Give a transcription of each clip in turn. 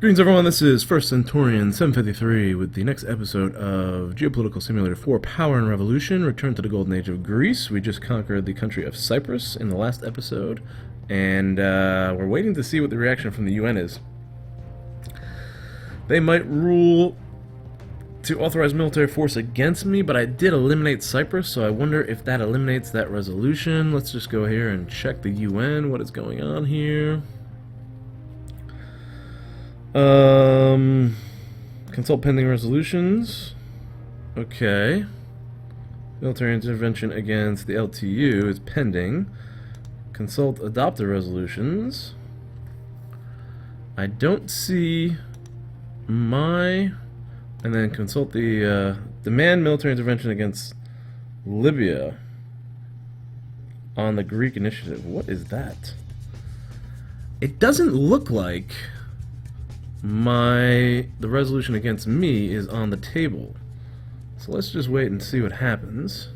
Greetings everyone, this is First Centaurian 753 with the next episode of Geopolitical Simulator 4 Power and Revolution, Return to the Golden Age of Greece. We just conquered the country of Cyprus in the last episode, and we're waiting to see what the reaction from the UN is. They might rule to authorize military force against me, but I did eliminate Cyprus, so I wonder if that eliminates that resolution. Let's just go here and check the UN, what is going on here. Consult pending resolutions. Okay. Military intervention against the LTU is pending. Consult adopted resolutions. I don't see my... And then consult the, demand military intervention against Libya on the Greek initiative. What is that? It doesn't look like the resolution against me is on the table. So let's just wait and see what happens.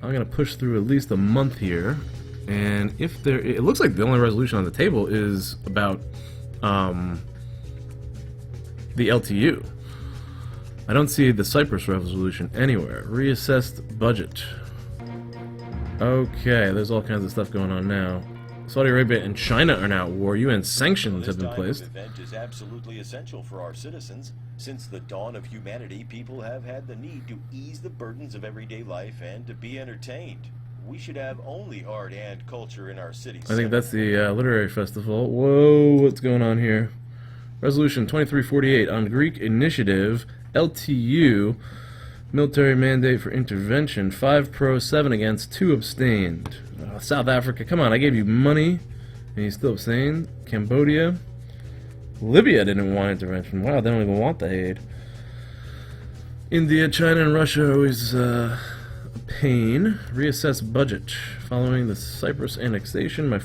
I'm gonna push through at least a month here, and if it looks like the only resolution on the table is about the LTU. I don't see the Cyprus resolution anywhere. Reassessed budget. Okay, there's all kinds of stuff going on now. Saudi Arabia and China are now at war. UN sanctions have been placed. This event is absolutely essential for our citizens. Since the dawn of humanity, people have had the need to ease the burdens of everyday life and to be entertained. We should have only art and culture in our cities. I think that's the literary festival. Whoa, what's going on here? Resolution 2348 on Greek initiative, LTU, military mandate for intervention. 5 pro, 7 against, 2 abstained. South Africa, come on, I gave you money, and you still abstained. Cambodia. Libya didn't want intervention. Wow, they don't even want the aid. India, China, and Russia are always a pain. Reassess budget. Following the Cyprus annexation, my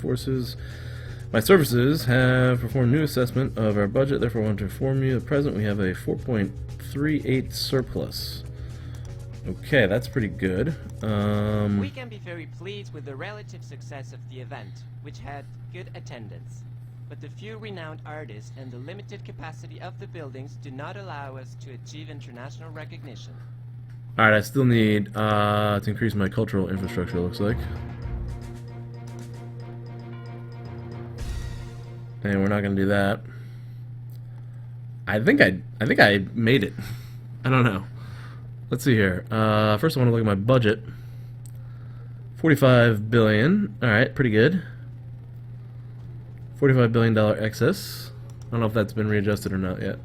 services have performed new assessment of our budget, therefore I want to inform you at present we have a 4.38 surplus. Okay, that's pretty good. We can be very pleased with the relative success of the event, which had good attendance. But the few renowned artists and the limited capacity of the buildings do not allow us to achieve international recognition. Alright, I still need to increase my cultural infrastructure, it looks like. And we're not gonna do that. I think I made it. I don't know. Let's see here. First I want to look at my budget. 45 billion. Alright, pretty good. $45 billion excess. I don't know if that's been readjusted or not yet.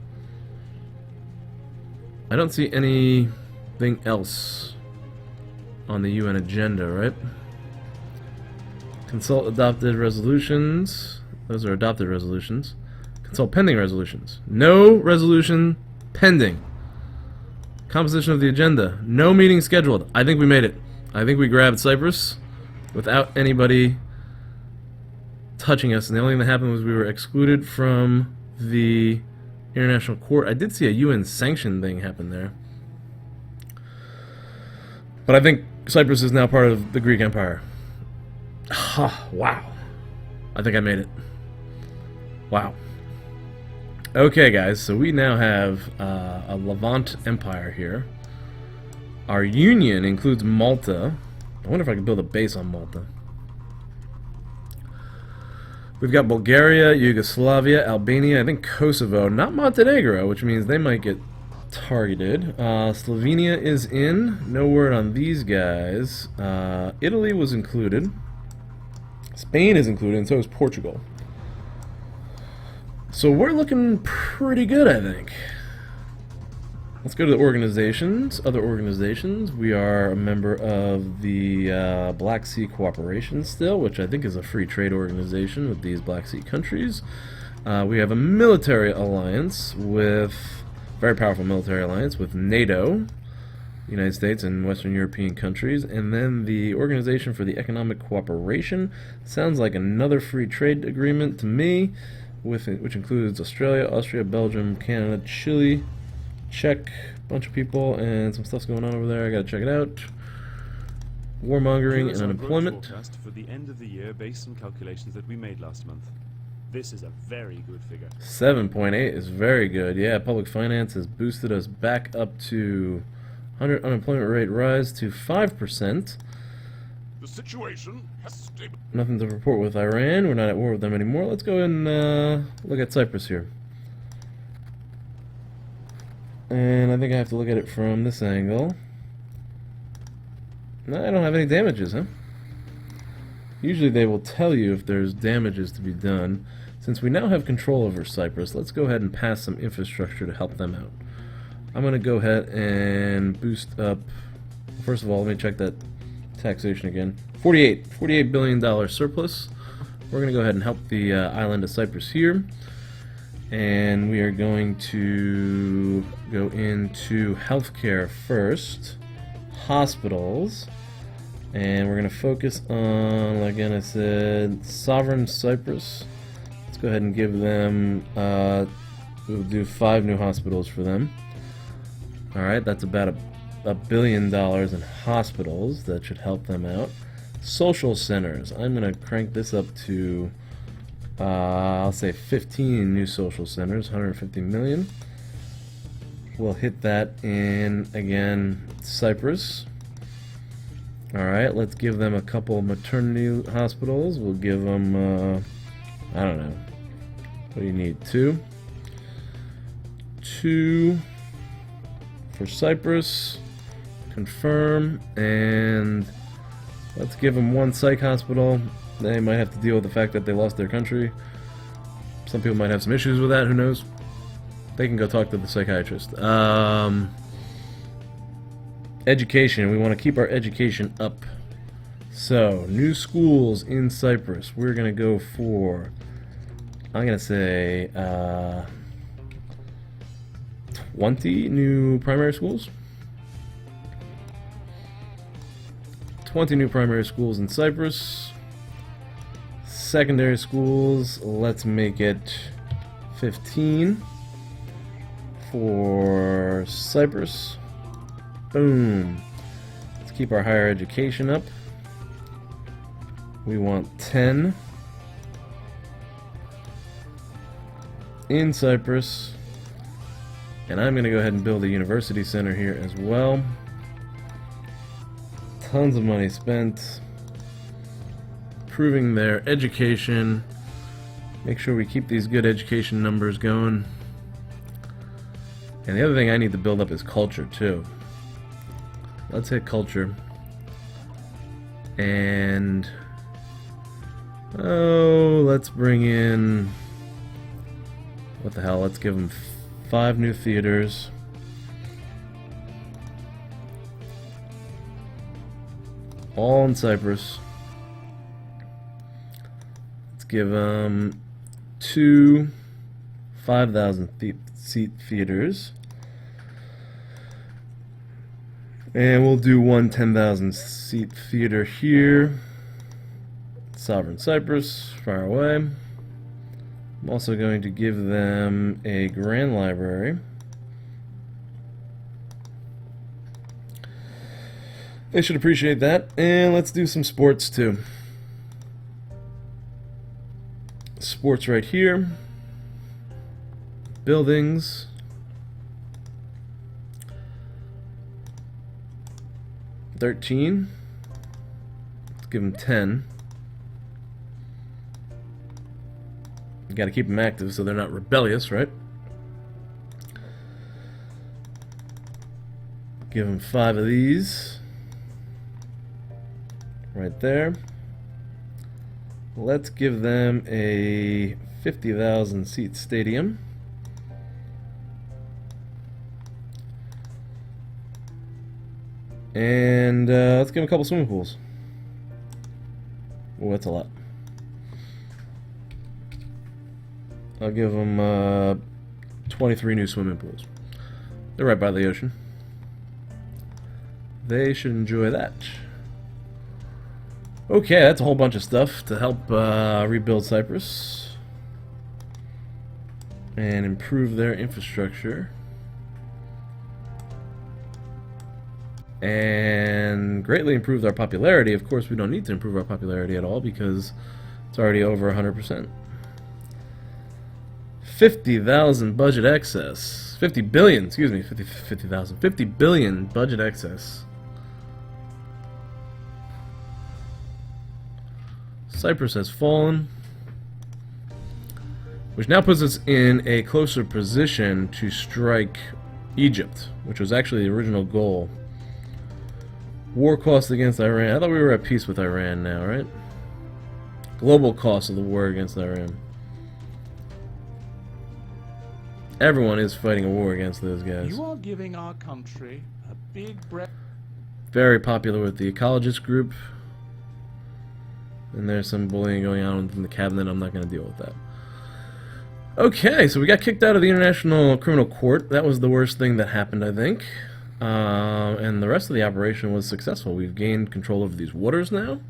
I don't see anything else on the UN agenda, right? Consult adopted resolutions. Those are adopted resolutions. Consult pending resolutions. No resolution pending. Composition of the agenda. No meeting scheduled. I think we made it. I think we grabbed Cyprus without anybody touching us, and the only thing that happened was we were excluded from the International Court. I did see a UN sanction thing happen there. But I think Cyprus is now part of the Greek Empire. Wow. I think I made it. Wow. Okay, guys, so we now have a Levant Empire here. Our union includes Malta. I wonder if I could build a base on Malta. We've got Bulgaria, Yugoslavia, Albania, I think Kosovo, not Montenegro, which means they might get targeted. Slovenia is in. No word on these guys. Italy was included. Spain is included, and so is Portugal. So we're looking pretty good, I think. Let's go to the organizations. Other organizations. We are a member of the Black Sea Cooperation still, which I think is a free trade organization with these Black Sea countries. We have a military alliance with, very powerful military alliance with NATO, United States and Western European countries, and then the Organization for the Economic Cooperation. Sounds like another free trade agreement to me, which includes Australia, Austria, Belgium, Canada, Chile, Czech, bunch of people, and some stuff's going on over there. I gotta check it out. Warmongering and unemployment. Forecast for the end of the year based on calculations that we made last month. This is a very good figure. 7.8 is very good. Yeah, public finance has boosted us back up to 100 unemployment rate rise to 5%. The situation has stabilized. Nothing to report with Iran. We're not at war with them anymore. Let's go and look at Cyprus here. And I think I have to look at it from this angle. No, I don't have any damages, huh? Usually they will tell you if there's damages to be done. Since we now have control over Cyprus, let's go ahead and pass some infrastructure to help them out. I'm going to go ahead and boost up... First of all, let me check that taxation again. $48 billion surplus. We're going to go ahead and help the island of Cyprus here. And we are going to go into healthcare first. Hospitals. And we're going to focus on, again I said, sovereign Cyprus. Let's go ahead and give them, we'll do 5 new hospitals for them. Alright, that's about $1 billion in hospitals. That should help them out. Social centers. I'm going to crank this up to, I'll say 15 new social centers, 150 million. We'll hit that in, again, Cyprus. Alright, let's give them a couple maternity hospitals. We'll give them, I don't know. What do you need? 2? 2 for Cyprus. Confirm. And let's give them 1 psych hospital. They might have to deal with the fact that they lost their country. Some people might have some issues with that, who knows? They can go talk to the psychiatrist. Education. We want to keep our education up. So, new schools in Cyprus. We're going to go for, I'm going to say, 20 new primary schools. 20 new primary schools in Cyprus. Secondary schools, let's make it 15 for Cyprus. Boom. Let's keep our higher education up. We want 10 in Cyprus. And I'm going to go ahead and build a university center here as well. Tons of money spent improving their education. Make sure we keep these good education numbers going. And the other thing I need to build up is culture too. Let's hit culture. And let's bring in, what the hell, let's give them 5 new theaters. All in Cyprus. Let's give them 2 5,000-seat theaters. And we'll do 1 10,000-seat theater here. Sovereign Cyprus, far away. I'm also going to give them a grand library. They should appreciate that. And let's do some sports too. Sports right here. Buildings. Let's give them 10. You gotta keep them active so they're not rebellious, right? Give them 5 of these. Right there. Let's give them a 50,000 seat stadium. And let's give them a couple swimming pools. Oh, that's a lot. I'll give them 23 new swimming pools. They're right by the ocean. They should enjoy that. Okay, that's a whole bunch of stuff to help rebuild Cyprus and improve their infrastructure and greatly improved our popularity. Of course, we don't need to improve our popularity at all because it's already over 100%. 50,000 budget excess. 50 billion, excuse me, 50,000. 50 billion budget excess. Cyprus has fallen, which now puts us in a closer position to strike Egypt, which was actually the original goal. War cost against Iran. I thought we were at peace with Iran now, right? Global cost of the war against Iran. Everyone is fighting a war against those guys. You are giving our country a big breath. Very popular with the ecologist group. And there's some bullying going on within the cabinet. I'm not going to deal with that. Okay, so we got kicked out of the International Criminal Court. That was the worst thing that happened, I think. And the rest of the operation was successful. We've gained control over these waters now.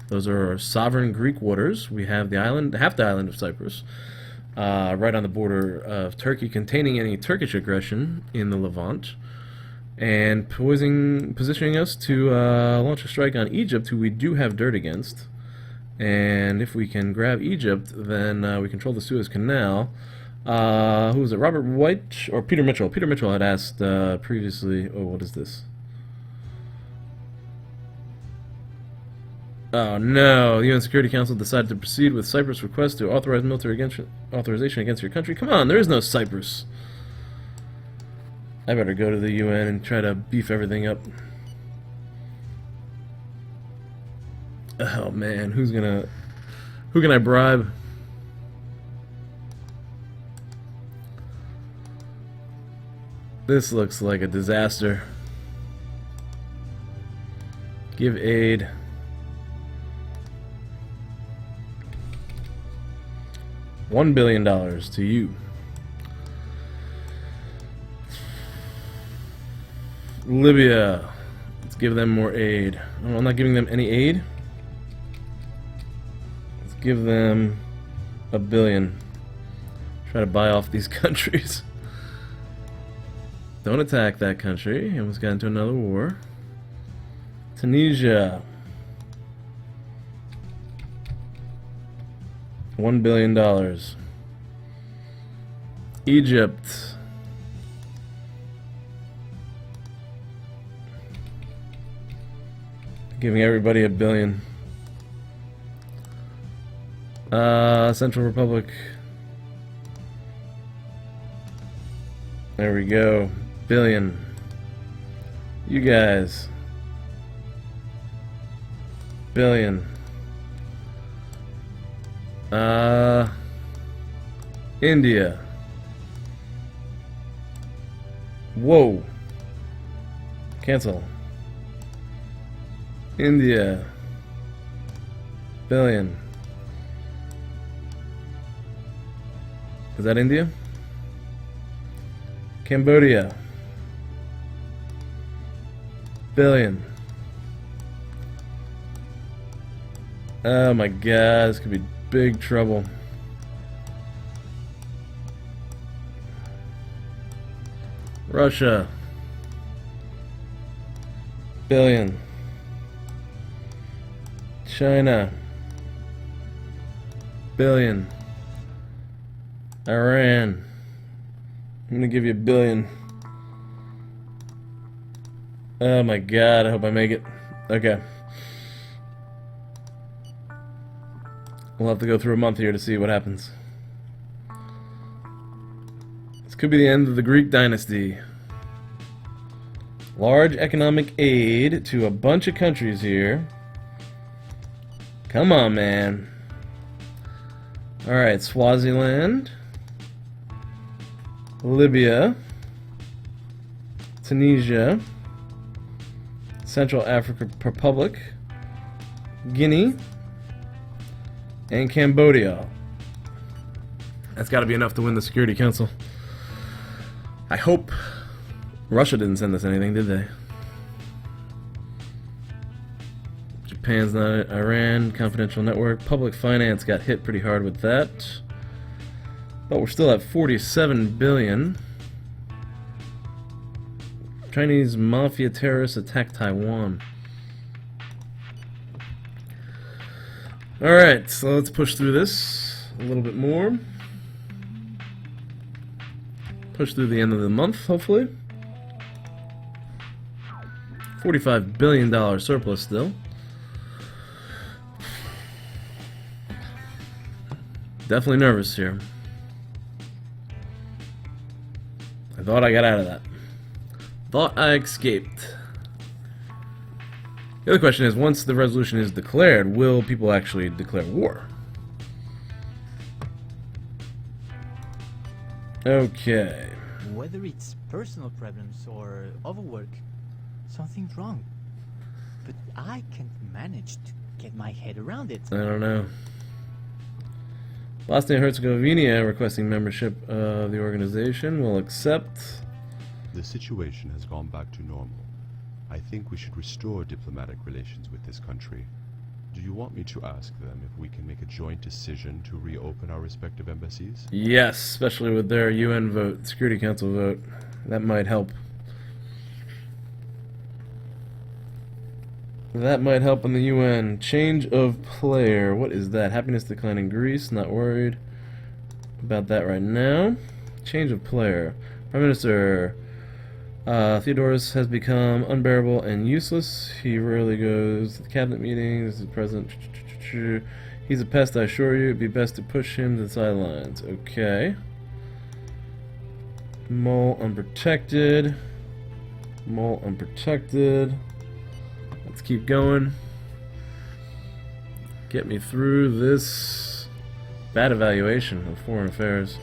Those are our sovereign Greek waters. We have the island, half the island of Cyprus, right on the border of Turkey, containing any Turkish aggression in the Levant, and positioning us to launch a strike on Egypt, who we do have dirt against. And if we can grab Egypt, then we control the Suez Canal. Who was it? Robert White or Peter Mitchell? Peter Mitchell had asked previously. Oh, what is this? Oh no! The UN Security Council decided to proceed with Cyprus' request to authorize military authorization against your country. Come on, there is no Cyprus. I better go to the UN and try to beef everything up. Oh man, who can I bribe? This looks like a disaster. Give aid. $1 billion to you. Libya. Let's give them more aid. Oh, I'm not giving them any aid. Let's give them $1 billion. Try to buy off these countries. Don't attack that country. Almost got into another war. Tunisia. $1 billion. Egypt. Giving everybody $1 billion. Central Republic. There we go. $1 billion. You guys. $1 billion. India. Whoa. Cancel. India. $1 billion. Is that India? Cambodia. $1 billion. Oh my god, this could be big trouble. Russia. $1 billion. China. $1 billion. Iran. I'm gonna give you $1 billion. Oh my god, I hope I make it. Okay. We'll have to go through a month here to see what happens. This could be the end of the Greek dynasty. Large economic aid to a bunch of countries here. Come on, man. Alright, Swaziland. Libya. Tunisia. Central African Republic. Guinea. And Cambodia. That's got to be enough to win the Security Council. I hope. Russia didn't send us anything, did they? Japan's not. Iran, confidential network. Public finance got hit pretty hard with that. But we're still at 47 billion. Chinese mafia terrorists attack Taiwan. Alright, so let's push through this a little bit more. Push through the end of the month, hopefully. $45 billion surplus still. Definitely nervous here. I thought I got out of that. Thought I escaped. The other question is, once the resolution is declared, will people actually declare war? Okay. Whether it's personal problems or overwork, something's wrong. But I can't manage to get my head around it. I don't know. Bosnia and Herzegovina requesting membership of the organization will accept. The situation has gone back to normal. I think we should restore diplomatic relations with this country. Do you want me to ask them if we can make a joint decision to reopen our respective embassies? Yes, especially with their UN vote, Security Council vote. That might help. That might help in the UN. Change of player. What is that? Happiness decline in Greece. Not worried about that right now. Change of player. Prime Minister Theodoros has become unbearable and useless. He rarely goes to the cabinet meetings. The president. He's a pest, I assure you. It'd be best to push him to the sidelines. Okay. Mole unprotected. Mole unprotected. Let's keep going. Get me through this bad evaluation of foreign affairs.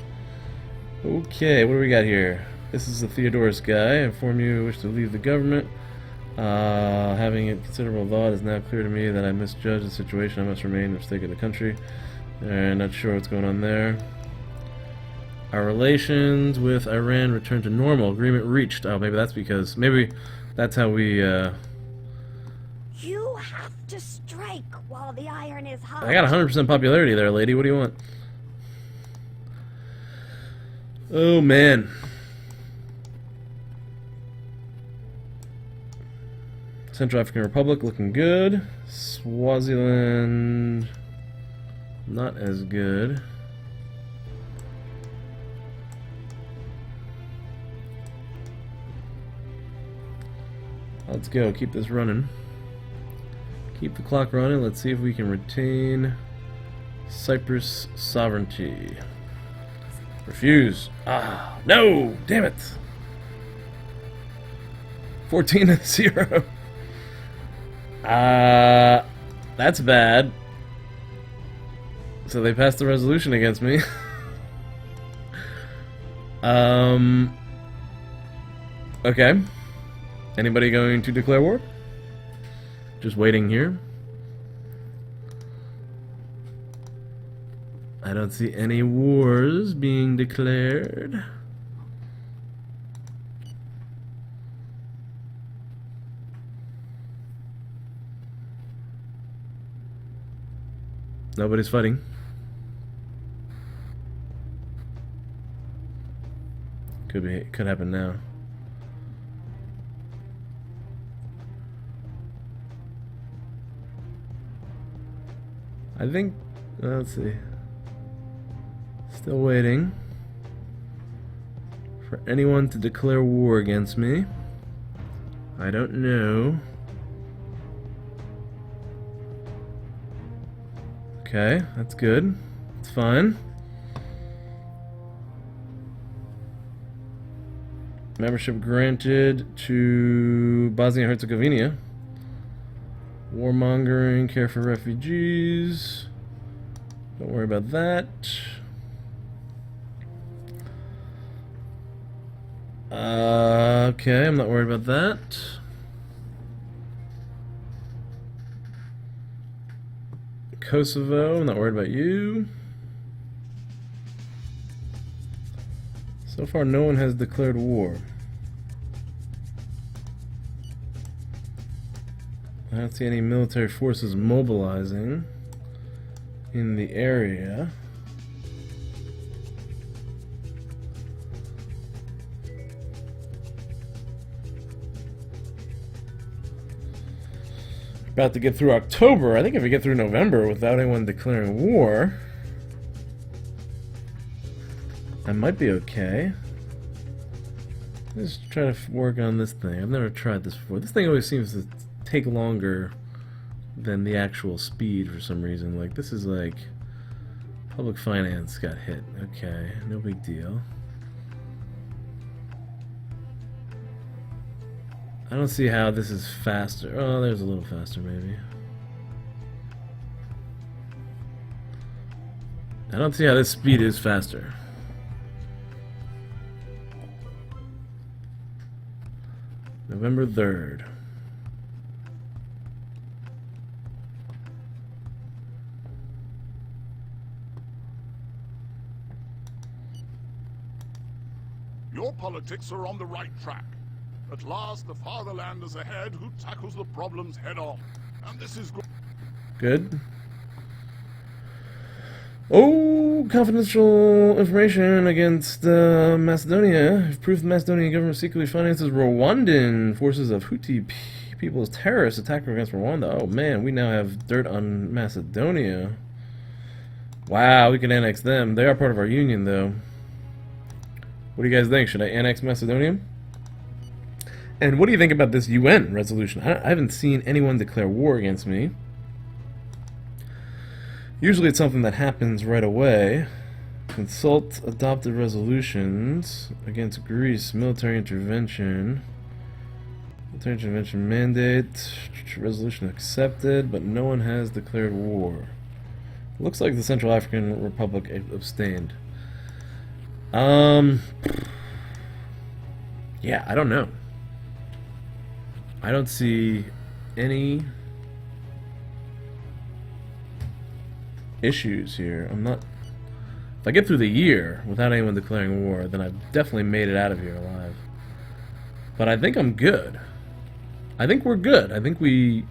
Okay, what do we got here? This is the Theodoros guy. I inform you wish to leave the government. Having a considerable thought, it's now clear to me that I misjudged the situation. I must remain in the stake of the country. Not sure what's going on there. Our relations with Iran return to normal. Agreement reached. Oh, maybe that's because... Maybe that's how we... You have to strike while the iron is hot. I got 100% popularity there, lady. What do you want? Oh, man. Central African Republic looking good. Swaziland not as good. Let's go. Keep this running. Keep the clock running. Let's see if we can retain Cyprus sovereignty. Refuse. Ah, no! Damn it! 14-0. That's bad. So they passed the resolution against me. Okay. Anybody going to declare war? Just waiting here. I don't see any wars being declared. Nobody's fighting. Could happen now. I think, let's see. Still waiting for anyone to declare war against me. I don't know. Okay, that's good. It's fine. Membership granted to Bosnia and Herzegovina. Warmongering, care for refugees. Don't worry about that. Okay, I'm not worried about that. Kosovo, I'm not worried about you. So far, no one has declared war. I don't see any military forces mobilizing in the area. About to get through October. I think if we get through November without anyone declaring war, I might be okay. Let's try to work on this thing. I've never tried this before. This thing always seems to take longer than the actual speed for some reason. Like, this is like... Public finance got hit. Okay, no big deal. I don't see how this is faster. Oh, there's a little faster, maybe. I don't see how this speed is faster. November 3rd. Your politics are on the right track. At last, the fatherland is ahead who tackles the problems head on. And this is Good. Oh, confidential information against Macedonia. Proof the Macedonian government secretly finances Rwandan forces of Houthi people's terrorist attack against Rwanda. Oh man, we now have dirt on Macedonia. Wow, we can annex them. They are part of our union, though. What do you guys think? Should I annex Macedonia? And what do you think about this UN resolution? I haven't seen anyone declare war against me. Usually it's something that happens right away. Consult adopted resolutions against Greece. Military intervention. Military intervention mandate. Resolution accepted, but no one has declared war. Looks like the Central African Republic abstained. Yeah, I don't know. I don't see any issues here. I'm not... If I get through the year without anyone declaring war, then I've definitely made it out of here alive. But I think I'm good. I think we're good. I think we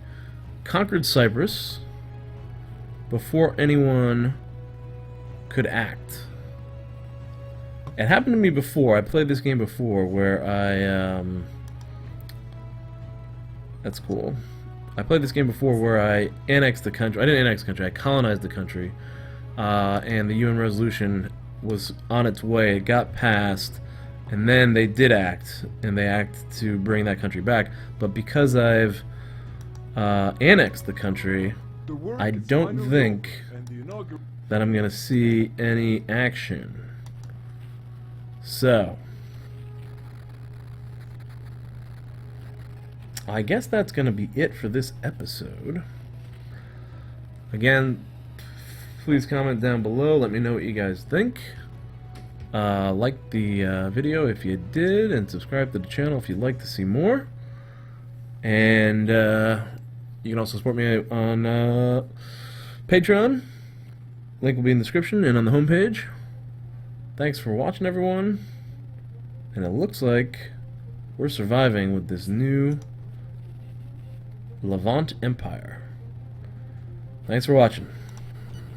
conquered Cyprus before anyone could act. It happened to me before. I played this game before where I... That's cool. I played this game before where I annexed the country. I didn't annex the country. I colonized the country. And the UN resolution was on its way. It got passed. And then they did act. And they acted to bring that country back. But because I've annexed the country, I don't think that I'm going to see any action. So... I guess that's going to be it for this episode. Again, please comment down below. Let me know what you guys think. Like the video if you did, and subscribe to the channel if you'd like to see more. And you can also support me on Patreon. Link will be in the description and on the homepage. Thanks for watching, everyone. And it looks like we're surviving with this new Levant Empire. Thanks for watching.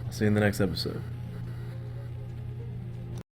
I'll see you in the next episode.